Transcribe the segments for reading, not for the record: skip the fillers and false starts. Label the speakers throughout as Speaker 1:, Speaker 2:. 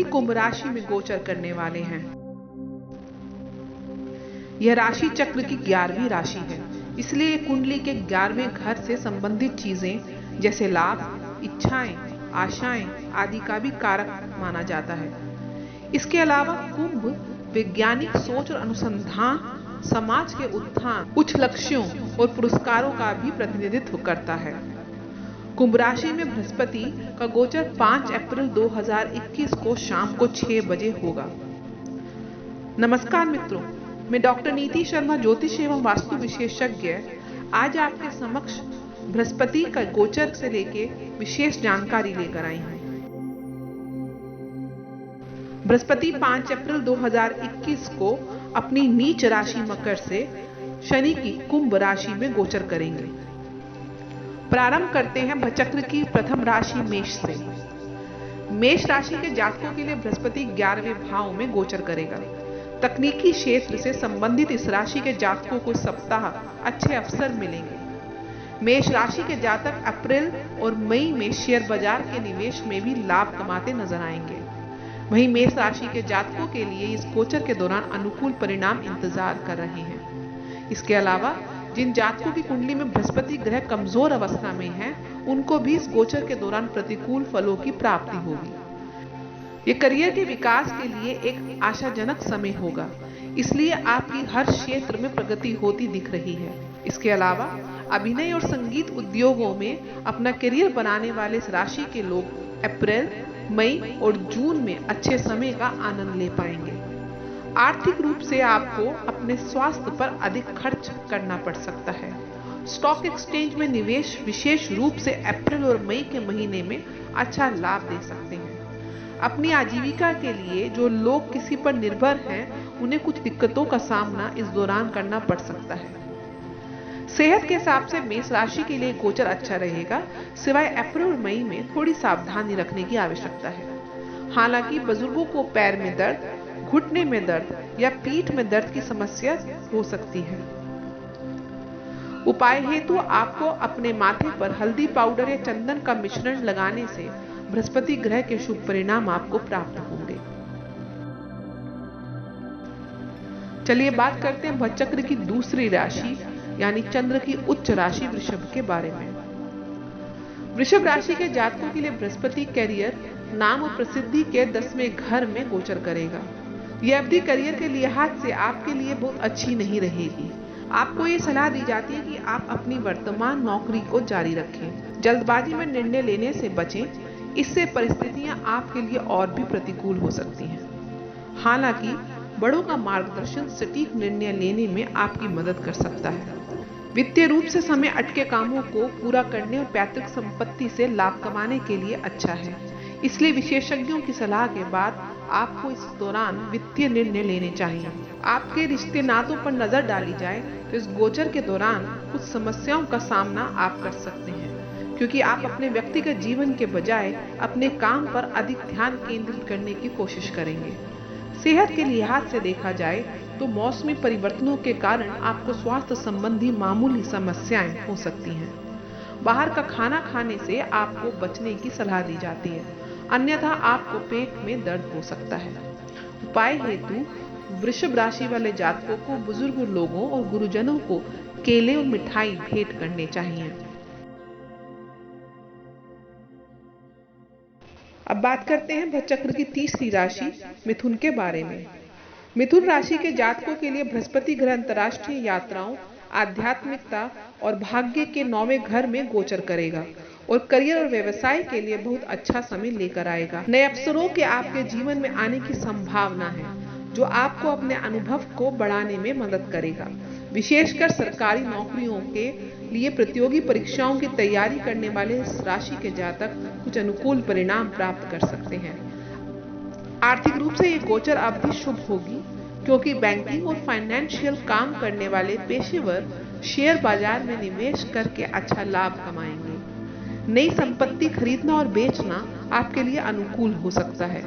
Speaker 1: कुंभ राशि में गोचर करने वाले हैं। यह राशि चक्र की 11वीं राशि है, इसलिए कुंडली के 11वें घर से संबंधित चीजें जैसे लाभ, इच्छाएं, आशाएं आदि का भी कारक माना जाता है। इसके अलावा कुंभ वैज्ञानिक सोच और अनुसंधान, समाज के उत्थान, उच्च लक्ष्यों और पुरस्कारों का भी प्रतिनिधित्व करता है। कुंभ राशि में बृहस्पति का गोचर 5 अप्रैल 2021 को शाम को 6 बजे होगा। नमस्कार मित्रों, मैं डॉक्टर नीति शर्मा, ज्योतिष एवं वास्तु विशेषज्ञ, आज आपके समक्ष बृहस्पति का गोचर से लेके विशेष जानकारी लेकर आई हूँ। बृहस्पति 5 अप्रैल 2021 को अपनी नीच राशि मकर से शनि की कुंभ राशि में गोचर करेंगे। प्रारंभ करते हैं भचक्र की प्रथम राशि मेष से। मेष राशि के जातकों के लिए बृहस्पति 11वें भाव में गोचर करेगा। तकनीकी क्षेत्र से संबंधित इस राशि के जातकों को सप्ताह अच्छे अवसर मिलेंगे। मेष राशि के जातक अप्रैल और मई में शेयर बाजार के निवेश में भी लाभ कमाते नजर आएंगे। वहीं मेष राशि के जातकों के लिए इस गोचर के दौरान अनुकूल परिणाम इंतजार कर रहे हैं। इसके अलावा जिन जातकों की कुंडली में बृहस्पति ग्रह कमजोर अवस्था में है, उनको भी इस गोचर के दौरान प्रतिकूल फलों की प्राप्ति होगी। ये करियर के विकास के लिए एक आशाजनक समय होगा, इसलिए आपकी हर क्षेत्र में प्रगति होती दिख रही है। इसके अलावा अभिनय और संगीत उद्योगों में अपना करियर बनाने वाले इस राशि के लोग अप्रैल, मई और जून में अच्छे समय का आनंद ले पाएंगे। आर्थिक रूप से आपको अपने स्वास्थ्य पर अधिक खर्च करना पड़ सकता है। स्टॉक एक्सचेंज में निवेश विशेष रूप से अप्रैल और मई के महीने में अच्छा लाभ दे सकते हैं। अपनी आजीविका के लिए जो लोग किसी पर निर्भर हैं, उन्हें कुछ दिक्कतों का सामना इस दौरान करना पड़ सकता है। सेहत के हिसाब से मेष राशि के लिए गोचर अच्छा रहेगा, सिवाय अप्रैल और मई में थोड़ी सावधानी रखने की आवश्यकता है। हालांकि बुजुर्गों को पैर में दर्द, घुटने में दर्द या पीठ में दर्द की समस्या हो सकती है। उपाय हेतु आपको अपने माथे पर हल्दी पाउडर या चंदन का मिश्रण लगाने से बृहस्पति ग्रह के शुभ परिणाम आपको प्राप्त होंगे। चलिए बात करते हैं भचक्र की दूसरी राशि यानी चंद्र की उच्च राशि वृषभ के बारे में। वृषभ राशि के जातकों के लिए बृहस्पति करियर, नाम और प्रसिद्धि के 10वें घर में गोचर करेगा। यह अवधि करियर के लिहाज से आपके लिए बहुत अच्छी नहीं रहेगी। आपको ये सलाह दी जाती है कि आप अपनी वर्तमान नौकरी को जारी रखें। जल्दबाजी में निर्णय लेने से बचें, इससे परिस्थितियां आपके लिए और भी प्रतिकूल हो सकती हैं। हालांकि बड़ों का मार्गदर्शन सटीक निर्णय लेने में आपकी मदद कर सकता है। वित्तीय रूप से समय अटके कामों को पूरा करने और पैतृक संपत्ति से लाभ कमाने के लिए अच्छा है। इसलिए विशेषज्ञों की सलाह के बाद आपको इस दौरान वित्तीय निर्णय लेने चाहिए। आपके रिश्ते नातों पर नजर डाली जाए तो इस गोचर के दौरान कुछ समस्याओं का सामना आप कर सकते हैं, क्योंकि आप अपने व्यक्तिगत जीवन के बजाय अपने काम पर अधिक ध्यान केंद्रित करने की कोशिश करेंगे। सेहत के लिहाज से देखा जाए तो मौसमी परिवर्तनों के कारण आपको स्वास्थ्य संबंधी मामूली समस्याएं हो सकती हैं। बाहर का खाना खाने से आपको बचने की सलाह दी जाती है, अन्यथा आपको पेट में दर्द हो सकता है। उपाय हेतु वृषभ राशि वाले जातकों को बुजुर्ग लोगों और गुरुजनों को केले और मिठाई भेंट करने चाहिए। अब बात करते हैं भचक्र की तीसरी राशि मिथुन के बारे में। मिथुन राशि के जातकों के लिए बृहस्पति ग्रह अंतर्राष्ट्रीय यात्राओं, आध्यात्मिकता और भाग्य के 9वें घर में गोचर करेगा और करियर और व्यवसाय के लिए बहुत अच्छा समय लेकर आएगा। नए अवसरों के आपके जीवन में आने की संभावना है, जो आपको अपने अनुभव को बढ़ाने में मदद करेगा। विशेषकर सरकारी नौकरियों के लिए प्रतियोगी परीक्षाओं की तैयारी करने वाले इस राशि के जातक कुछ अनुकूल परिणाम प्राप्त कर सकते हैं। आर्थिक रूप से ये गोचर अवधि शुभ होगी, क्योंकि बैंकिंग और फाइनेंशियल काम करने वाले पेशेवर शेयर बाजार में निवेश करके अच्छा लाभ कमाएंगे। नई संपत्ति खरीदना और बेचना आपके लिए अनुकूल हो सकता है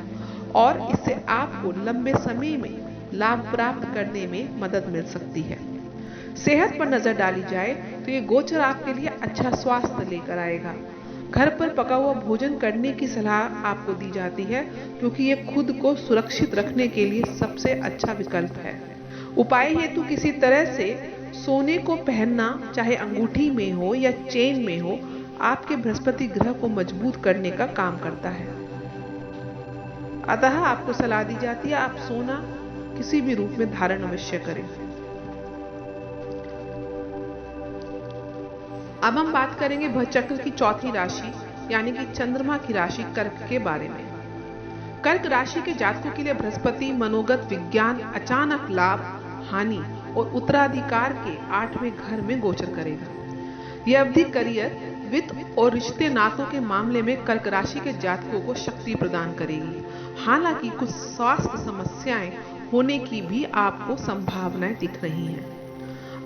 Speaker 1: और इससे आपको लंबे समय में लाभ प्राप्त करने में मदद मिल सकती है। सेहत पर नजर डाली जाए तो ये गोचर आपके लिए अच्छा स्वास्थ्य लेकर आएगा। घर पर पका हुआ भोजन करने की सलाह आपको दी जाती है क्योंकि ये खुद को सुरक्षित रखने के लिए सबसे अच्छा विकल्प है। उपाय हेतु किसी तरह से सोने को पहनना, चाहे अंगूठी में हो या चेन में हो, आपके बृहस्पति ग्रह को मजबूत करने का काम करता है। अतः आपको सलाह दी जाती है आप सोना किसी भी रूप में धारण अवश्य करें। अब हम बात करेंगे भचक्र की चौथी राशि यानी कि चंद्रमा की राशि कर्क के बारे में। कर्क राशि के जातकों के लिए बृहस्पति मनोगत, विज्ञान, अचानक लाभ, हानि और उत्तराधिकार के 8वें घर में गोचर करेगा। यह अवधि करियर, वित्त और रिश्ते नातों के मामले में कर्क राशि के जातकों को शक्ति प्रदान करेगी। हालांकि कुछ स्वास्थ्य समस्याएं होने की भी आपको संभावनाएं दिख रही हैं।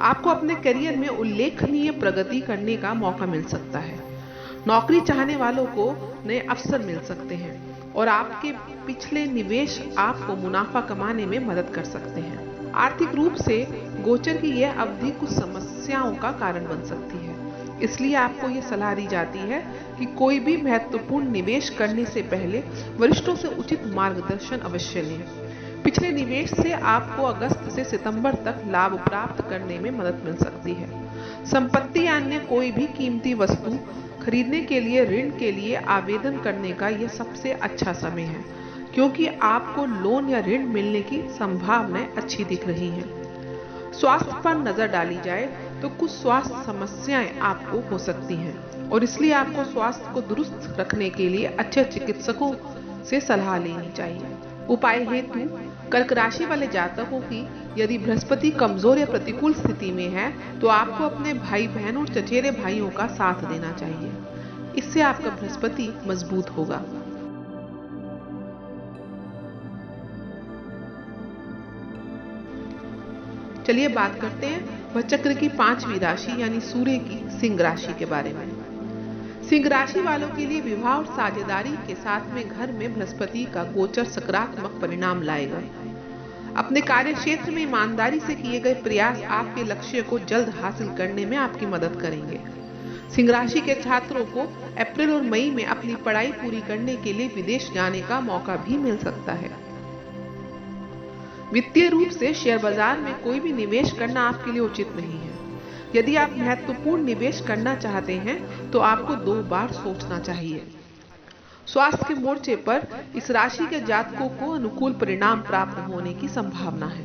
Speaker 1: आपको अपने करियर में उल्लेखनीय प्रगति करने का मौका मिल सकता है। नौकरी चाहने वालों को नए अवसर मिल सकते हैं और आपके पिछले निवेश आपको मुनाफा कमाने में मदद कर सकते हैं। आर्थिक रूप से गोचर की यह अवधि कुछ समस्याओं का कारण बन सकती है, इसलिए आपको यह सलाह दी जाती है कि कोई भी महत्वपूर्ण निवेश करने से पहले वरिष्ठों से उचित मार्गदर्शन अवश्य लें। पिछले निवेश से आपको अगस्त से सितंबर तक लाभ प्राप्त करने में मदद मिल सकती है। संपत्ति या अन्य कोई भी कीमती वस्तु खरीदने के लिए ऋण के लिए आवेदन करने का यह सबसे अच्छा समय है, क्योंकि आपको लोन या ऋण मिलने की संभावनाएं अच्छी दिख रही हैं। स्वास्थ्य पर नजर डाली जाए तो कुछ स्वास्थ्य समस्याएं आपको हो सकती हैं और इसलिए आपको स्वास्थ्य को दुरुस्त रखने के लिए अच्छे चिकित्सकों से सलाह लेनी चाहिए। उपाय हेतु कर्क राशि वाले जातकों की यदि बृहस्पति कमजोर या प्रतिकूल स्थिति में है तो आपको अपने भाई बहन और चचेरे भाइयों का साथ देना चाहिए। इससे आपका बृहस्पति मजबूत होगा। चलिए बात करते हैं भचक्र की 5वीं राशि यानी सूर्य की सिंह राशि के बारे में। सिंह राशि वालों के लिए विवाह और साझेदारी के साथ में घर में बृहस्पति का गोचर सकारात्मक परिणाम लाएगा। अपने कार्य क्षेत्र में ईमानदारी से किए गए प्रयास आपके लक्ष्य को जल्द हासिल करने में आपकी मदद करेंगे। सिंह राशि के छात्रों को अप्रैल और मई में अपनी पढ़ाई पूरी करने के लिए विदेश जाने का मौका भी मिल सकता है। वित्तीय रूप से शेयर बाजार में कोई भी निवेश करना आपके लिए उचित नहीं है। यदि आप महत्वपूर्ण निवेश करना चाहते हैं तो आपको 2 बार सोचना चाहिए। स्वास्थ्य के मोर्चे पर इस राशि के जातकों को अनुकूल परिणाम प्राप्त होने की संभावना है।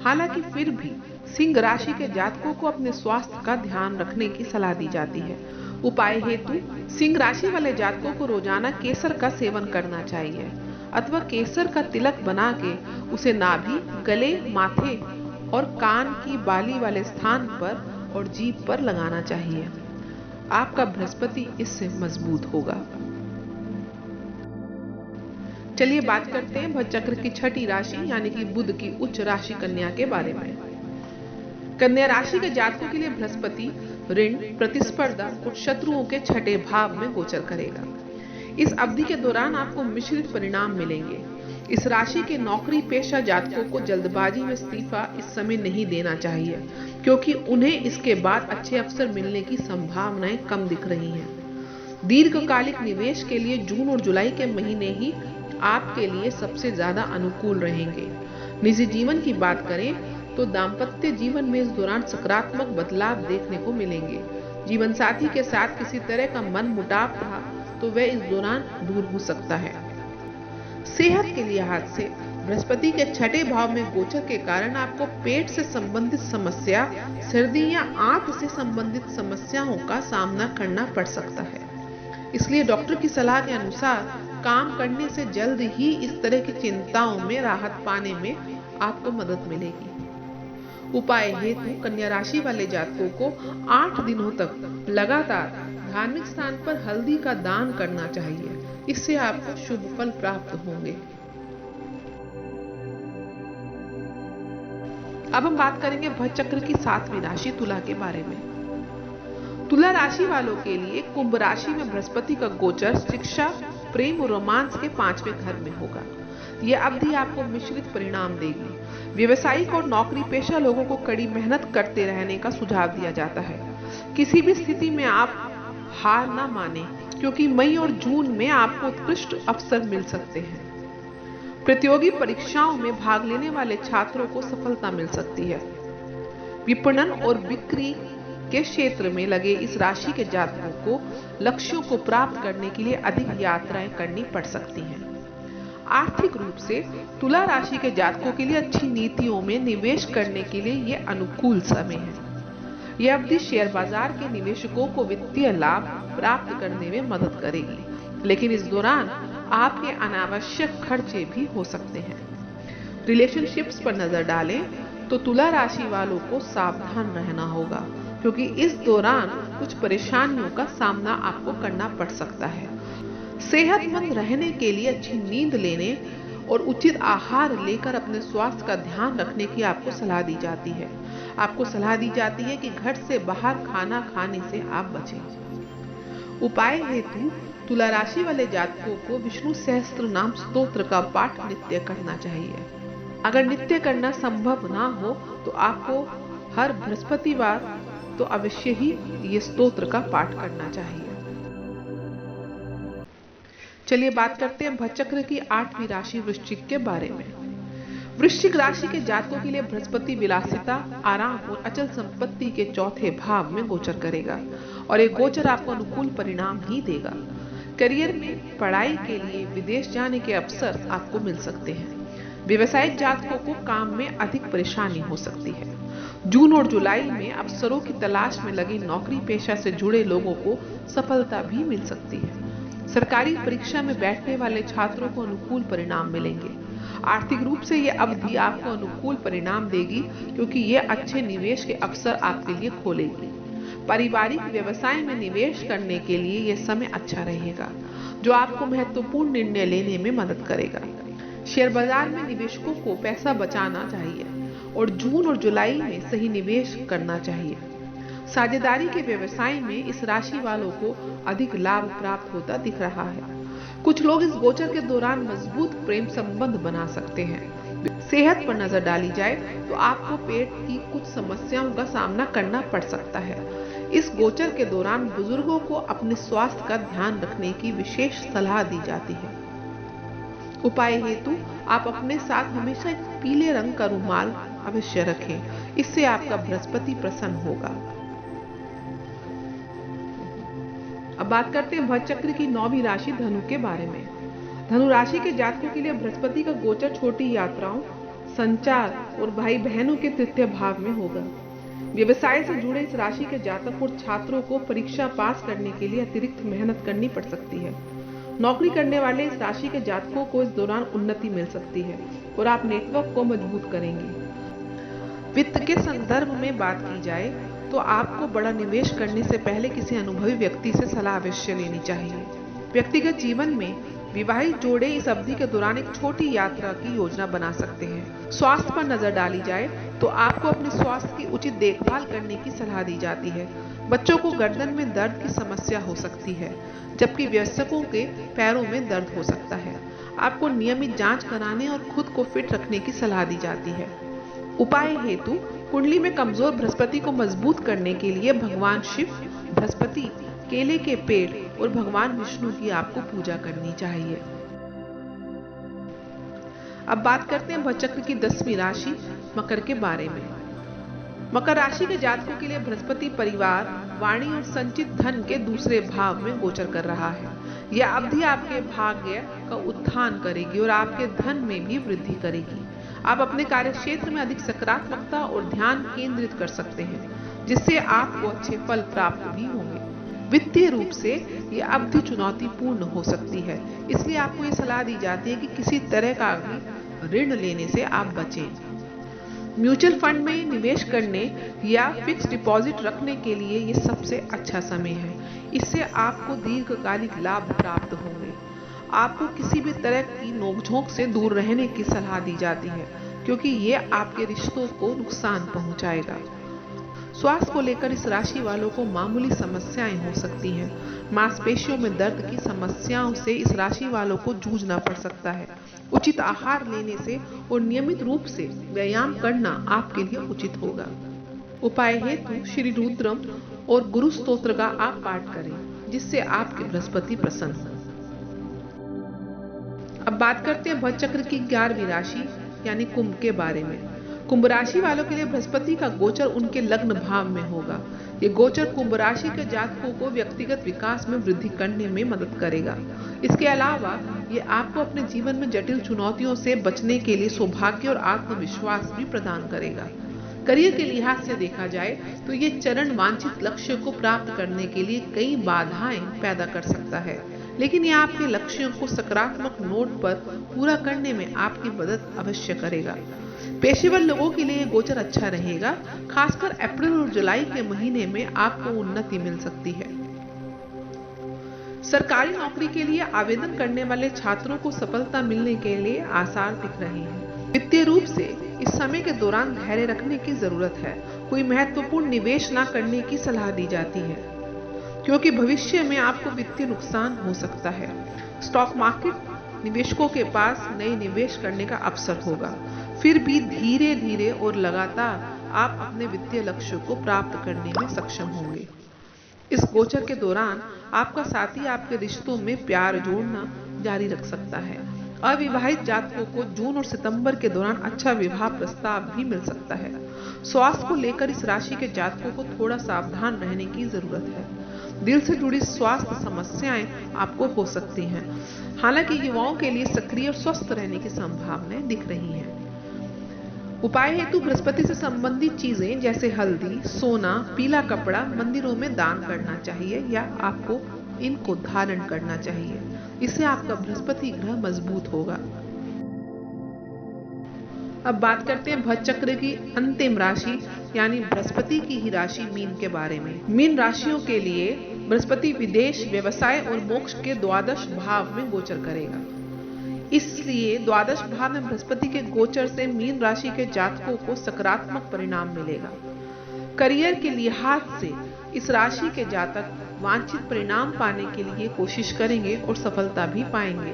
Speaker 1: हालांकि फिर भी सिंह राशि के जातकों को अपने स्वास्थ्य का ध्यान रखने की सलाह दी जाती है। उपाय हेतु सिंह राशि वाले जातकों को रोजाना केसर का सेवन करना चाहिए अथवा केसर का तिलक बना के उसे नाभि, गले, माथे और कान की बाली वाले स्थान पर और जीभ पर लगाना चाहिए। आपका बृहस्पति इससे मजबूत होगा। चलिए बात करते हैं भचक्र की 6ठी राशि यानी कि बुध की उच्च राशि कन्या के बारे में। कन्या राशि के जातकों के लिए बृहस्पति ऋण, प्रतिस्पर्धा और शत्रुओं के 6ठे भाव में गोचर करेगा। इस अवधि के दौरान आपको मिश्रित परिणाम मिलेंगे। इस राशि के नौकरी पेशा जातकों को जल्दबाजी में इस्तीफा इस समय नहीं देना चाहिए, क्योंकि उन्हें इसके बाद अच्छे अवसर मिलने की संभावनाएं कम दिख रही हैं। दीर्घकालिक निवेश के लिए जून और जुलाई के महीने ही आपके लिए सबसे ज्यादा अनुकूल रहेंगे। निजी जीवन की बात करें तो दाम्पत्य जीवन में इस दौरान सकारात्मक बदलाव देखने को मिलेंगे। जीवन साथी के साथ किसी तरह का मन मुटाव था तो वह इस दौरान दूर हो सकता है। सेहत के लिहाज से बृहस्पति के 6ठे भाव में गोचर के कारण आपको पेट से संबंधित समस्या, सर्दी या आंत से संबंधित समस्याओं का सामना करना पड़ सकता है। इसलिए डॉक्टर की सलाह के अनुसार काम करने से जल्द ही इस तरह की चिंताओं में राहत पाने में आपको मदद मिलेगी। उपाय हेतु कन्या राशि वाले जातकों को 8 दिनों तक लगातार धार्मिक स्थान पर हल्दी का दान करना चाहिए। इससे आपको शुभ फल प्राप्त होंगे। अब हम बात करेंगे भचक्र की 7वीं राशि तुला के बारे में। तुला राशि वालों के लिए कुंभ राशि में बृहस्पति का गोचर शिक्षा, प्रेम और रोमांस के 5वें घर में होगा। यह अवधि आपको मिश्रित परिणाम देगी। व्यवसायिक और नौकरी पेशा लोगों को कड़ी मेहनत करते रहने का सुझाव दिया जाता है। किसी भी स्थिति में आप हार ना माने, क्योंकि मई और जून में आपको उत्कृष्ट अवसर मिल सकते हैं। प्रतियोगी परीक्षाओं में भाग लेने वाले छात्रों को सफलता मिल सकती है। विपणन और बिक्री के क्षेत्र में लगे इस राशि के जातकों को लक्ष्यों को प्राप्त करने के लिए अधिक यात्राएं करनी पड़ सकती हैं। आर्थिक रूप से तुला राशि के जातकों के लिए अच्छी नीतियों में निवेश करने के लिए यह अनुकूल समय है। यह अवधि शेयर बाजार के निवेशकों को वित्तीय लाभ प्राप्त करने में मदद करेगी, लेकिन इस दौरान आपके अनावश्यक खर्चे भी हो सकते हैं। रिलेशनशिप्स पर नजर डालें तो तुला राशि वालों को सावधान रहना होगा, क्योंकि इस दौरान कुछ परेशानियों का सामना आपको करना पड़ सकता है। सेहतमंद रहने के लिए अच्छी नींद लेने और उचित आहार लेकर अपने स्वास्थ्य का ध्यान रखने की आपको सलाह दी जाती है। आपको सलाह दी जाती है कि घर से बाहर खाना खाने से आप बचें। उपाय हेतु तुला राशि वाले जातकों को विष्णु सहस्त्र नाम स्तोत्र का पाठ नित्य करना चाहिए। अगर नित्य करना संभव ना हो तो आपको हर बृहस्पतिवार तो अवश्य ही ये स्तोत्र का पाठ करना चाहिए। चलिए बात करते हैं भचक्र की 8वीं राशि वृश्चिक के बारे में। वृश्चिक राशि के जातकों के लिए बृहस्पति विलासिता, आराम और अचल संपत्ति के चौथे भाव में गोचर करेगा और एक गोचर आपको अनुकूल परिणाम ही देगा। करियर में पढ़ाई के लिए विदेश जाने के अवसर आपको मिल सकते हैं। व्यवसायिक जातकों को काम में अधिक परेशानी हो सकती है। जून और जुलाई में अवसरों की तलाश में लगे नौकरी पेशा से जुड़े लोगों को सफलता भी मिल सकती है। सरकारी परीक्षा में बैठने वाले छात्रों को अनुकूल परिणाम मिलेंगे। आर्थिक रूप से यह अवधि आपको अनुकूल परिणाम देगी, क्योंकि यह अच्छे निवेश के अवसर आपके लिए खोलेगी। पारिवारिक व्यवसाय में निवेश करने के लिए यह समय अच्छा रहेगा, जो आपको महत्वपूर्ण निर्णय लेने में मदद करेगा। शेयर बाजार में निवेशकों को पैसा बचाना चाहिए और जून और जुलाई में सही निवेश करना चाहिए। साझेदारी के व्यवसाय में इस राशि वालों को अधिक लाभ प्राप्त होता दिख रहा है। कुछ लोग इस गोचर के दौरान मजबूत प्रेम संबंध बना सकते हैं। सेहत पर नजर डाली जाए तो आपको पेट की कुछ समस्याओं का सामना करना पड़ सकता है। इस गोचर के दौरान बुजुर्गों को अपने स्वास्थ्य का ध्यान रखने की विशेष सलाह दी जाती है। उपाय हेतु आप अपने साथ हमेशा एक पीले रंग का रुमाल अवश्य रखें, इससे आपका बृहस्पति प्रसन्न होगा। अब बात करते हैं भचक्र की 9वीं राशि धनु के बारे में। धनु राशि के जातकों के लिए बृहस्पति का गोचर छोटी यात्राओं, संचार और भाई बहनों के तृतीय भाव में होगा। व्यवसाय से जुड़े इस राशि के जातक और छात्रों को परीक्षा पास करने के लिए अतिरिक्त मेहनत करनी पड़ सकती है। नौकरी करने वाले इस राशि के जातकों को इस दौरान उन्नति मिल सकती है और आप नेटवर्क को मजबूत करेंगे। वित्त के संदर्भ में बात की जाए तो आपको बड़ा निवेश करने से पहले किसी अनुभवी व्यक्ति से सलाह अवश्य लेनी चाहिए। व्यक्तिगत जीवन में विवाहित जोड़े इस अवधि के दौरान एक छोटी यात्रा की योजना बना सकते हैं। स्वास्थ्य पर नजर डाली जाए तो आपको अपने स्वास्थ्य की उचित देखभाल करने की सलाह दी जाती है। बच्चों को गर्दन में दर्द की समस्या हो सकती है, जबकि वयस्कों के पैरों में दर्द हो सकता है। आपको नियमित जांच कराने और खुद को फिट रखने की सलाह दी जाती है। उपाय हेतु कुंडली में कमजोर बृहस्पति को मजबूत करने के लिए भगवान शिव, बृहस्पति, केले के पेड़ और भगवान विष्णु की आपको पूजा करनी चाहिए। अब बात करते हैं भचक्र की 10वीं राशि मकर के बारे में। मकर राशि के जातकों के लिए बृहस्पति परिवार, वाणी और संचित धन के दूसरे भाव में गोचर कर रहा है। यह अवधि आपके भाग्य का उत्थान करेगी और आपके धन में भी वृद्धि करेगी। आप अपने कार्य क्षेत्र में अधिक सकारात्मकता और ध्यान केंद्रित कर सकते हैं, जिससे आपको अच्छे फल प्राप्त भी होंगे। वित्तीय रूप से यह अवधि चुनौतीपूर्ण हो सकती है, इसलिए आपको यह सलाह दी जाती है कि किसी तरह का ऋण लेने से आप बचें। म्यूचुअल फंड में निवेश करने या फिक्स डिपॉजिट रखने के लिए यह सबसे अच्छा समय है। इससे आपको दीर्घकालिक लाभ प्राप्त होंगे। आपको किसी भी तरह की नोकझोंक से दूर रहने की सलाह दी जाती है, क्योंकि यह आपके रिश्तों को नुकसान पहुंचाएगा। स्वास्थ्य को लेकर इस राशि वालों को मामूली समस्याएं हो सकती हैं। मांसपेशियों में दर्द की समस्याओं से इस राशि वालों को जूझना पड़ सकता है। उचित आहार लेने से और नियमित रूप से व्यायाम करना आपके लिए उचित होगा। उपाय हेतु श्री रुद्रम और गुरु स्तोत्र का आप पाठ करें, जिससे आपके बृहस्पति प्रसन्न हो। अब बात करते हैं भचक्र की 11वीं राशि यानी कुंभ के बारे में। कुंभ राशि वालों के लिए बृहस्पति का गोचर उनके लग्न भाव में होगा। ये गोचर कुंभ राशि के जातकों को व्यक्तिगत विकास में वृद्धि करने में मदद करेगा। इसके अलावा ये आपको अपने जीवन में जटिल चुनौतियों से बचने के लिए सौभाग्य और आत्मविश्वास भी प्रदान करेगा। करियर के लिहाज से देखा जाए तो ये चरण वांछित लक्ष्य को प्राप्त करने के लिए कई बाधाएं पैदा कर सकता है, लेकिन ये आपके लक्ष्यों को सकारात्मक नोट पर पूरा करने में आपकी मदद अवश्य करेगा। पेशेवर लोगों के लिए गोचर अच्छा रहेगा। खासकर अप्रैल और जुलाई के महीने में आपको उन्नति मिल सकती है। सरकारी नौकरी के लिए आवेदन करने वाले छात्रों को सफलता मिलने के लिए आसार दिख रहे हैं। वित्तीय रूप से इस समय के दौरान धैर्य रखने की जरूरत है। कोई महत्वपूर्ण निवेश न करने की सलाह दी जाती है, क्योंकि भविष्य में आपको वित्तीय नुकसान हो सकता है। स्टॉक मार्केट निवेशकों के पास नए निवेश करने का अवसर होगा। फिर भी धीरे धीरे और लगातार आप अपने वित्तीय लक्ष्यों को प्राप्त करने में सक्षम होंगे। इस गोचर के दौरान आपका साथी आपके रिश्तों में प्यार जोड़ना जारी रख सकता है। अविवाहित जातकों को जून और सितंबर के दौरान अच्छा विवाह प्रस्ताव भी मिल सकता है। स्वास्थ्य को लेकर इस राशि के जातकों को थोड़ा सावधान रहने की जरूरत है। दिल से जुड़ी स्वास्थ्य समस्याएं आपको हो सकती हैं। हालांकि युवाओं के लिए सक्रिय और स्वस्थ रहने की संभावनाएं दिख रही हैं। उपाय हेतु बृहस्पति से संबंधित चीजें जैसे हल्दी, सोना, पीला कपड़ा मंदिरों में दान करना चाहिए या आपको इनको धारण करना चाहिए। इससे आपका बृहस्पति ग्रह मजबूत होगा। अब बात करते हैं भचक्र की अंतिम राशि यानी बृहस्पति की ही राशि मीन के बारे में। मीन राशियों के लिए बृहस्पति विदेश, व्यवसाय और मोक्ष के द्वादश भाव में गोचर करेगा। इसलिए द्वादश भाव में बृहस्पति के गोचर से मीन राशि के जातकों को सकारात्मक परिणाम मिलेगा। करियर के लिहाज से इस राशि के जातक वांछित परिणाम पाने के लिए कोशिश करेंगे और सफलता भी पाएंगे।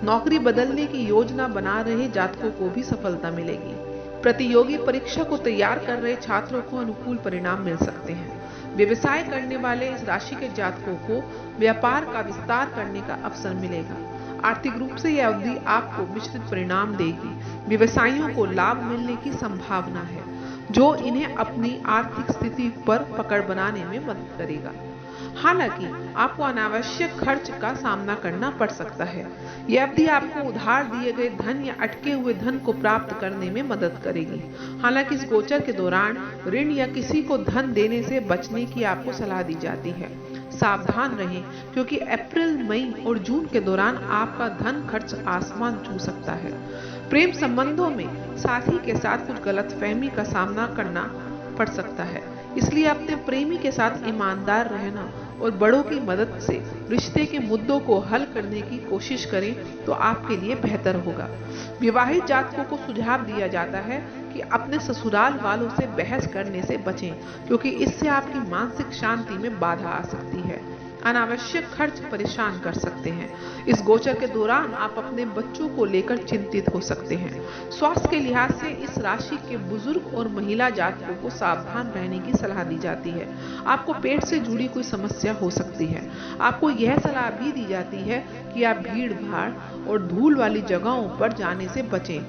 Speaker 1: नौकरी बदलने की योजना बना रहे जातकों को भी सफलता मिलेगी। प्रतियोगी परीक्षा को तैयार कर रहे छात्रों को अनुकूल परिणाम मिल सकते हैं। व्यवसाय करने वाले इस राशि के जातकों को व्यापार का विस्तार करने का अवसर मिलेगा। आर्थिक रूप से यह अवधि आपको मिश्रित परिणाम देगी। व्यवसायियों को लाभ मिलने की संभावना है, जो इन्हें अपनी आर्थिक स्थिति पर पकड़ बनाने में मदद करेगा। हालांकि आपको अनावश्यक खर्च का सामना करना पड़ सकता है। यह अवधि आपको उधार दिए गए धन या अटके हुए धन को प्राप्त करने में मदद करेगी। हालांकि इस गोचर के दौरान ऋण या किसी को धन देने से बचने की आपको सलाह दी जाती है। सावधान रहें, क्योंकि अप्रैल, मई और जून के दौरान आपका धन खर्च आसमान छू सकता है। प्रेम संबंधों में साथी के साथ कुछ गलतफहमी का सामना करना पड़ सकता है। इसलिए अपने प्रेमी के साथ ईमानदार रहना और बड़ों की मदद से रिश्ते के मुद्दों को हल करने की कोशिश करें तो आपके लिए बेहतर होगा। विवाहित जातकों को सुझाव दिया जाता है कि अपने ससुराल वालों से बहस करने से बचें, क्योंकि इससे आपकी मानसिक शांति में बाधा आ सकती है। अनावश्यक खर्च परेशान कर सकते हैं। इस गोचर के दौरान आप अपने बच्चों को लेकर चिंतित हो सकते हैं। स्वास्थ्य के लिहाज से इस राशि के बुजुर्ग और महिला जातकों को सावधान रहने की सलाह दी जाती है। आपको पेट से जुड़ी कोई समस्या हो सकती है। आपको यह सलाह भी दी जाती है कि आप भीड़ भाड़ और धूल वाली जगहों पर जाने से बचें।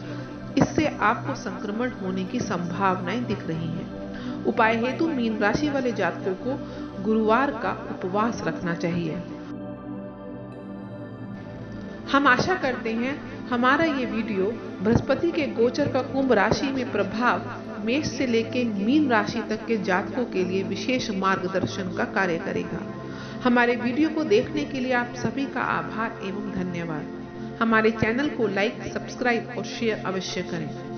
Speaker 1: इससे आपको संक्रमण होने की संभावनाएं दिख रही हैं। उपाय हेतु मीन राशि वाले जातकों को गुरुवार का उपवास रखना चाहिए। हम आशा करते हैं हमारा ये वीडियो बृहस्पति के गोचर का कुंभ राशि में प्रभाव मेष से लेकर मीन राशि तक के जातकों के लिए विशेष मार्गदर्शन का कार्य करेगा। हमारे वीडियो को देखने के लिए आप सभी का आभार एवं धन्यवाद। हमारे चैनल को लाइक, सब्सक्राइब और शेयर अवश्य करें।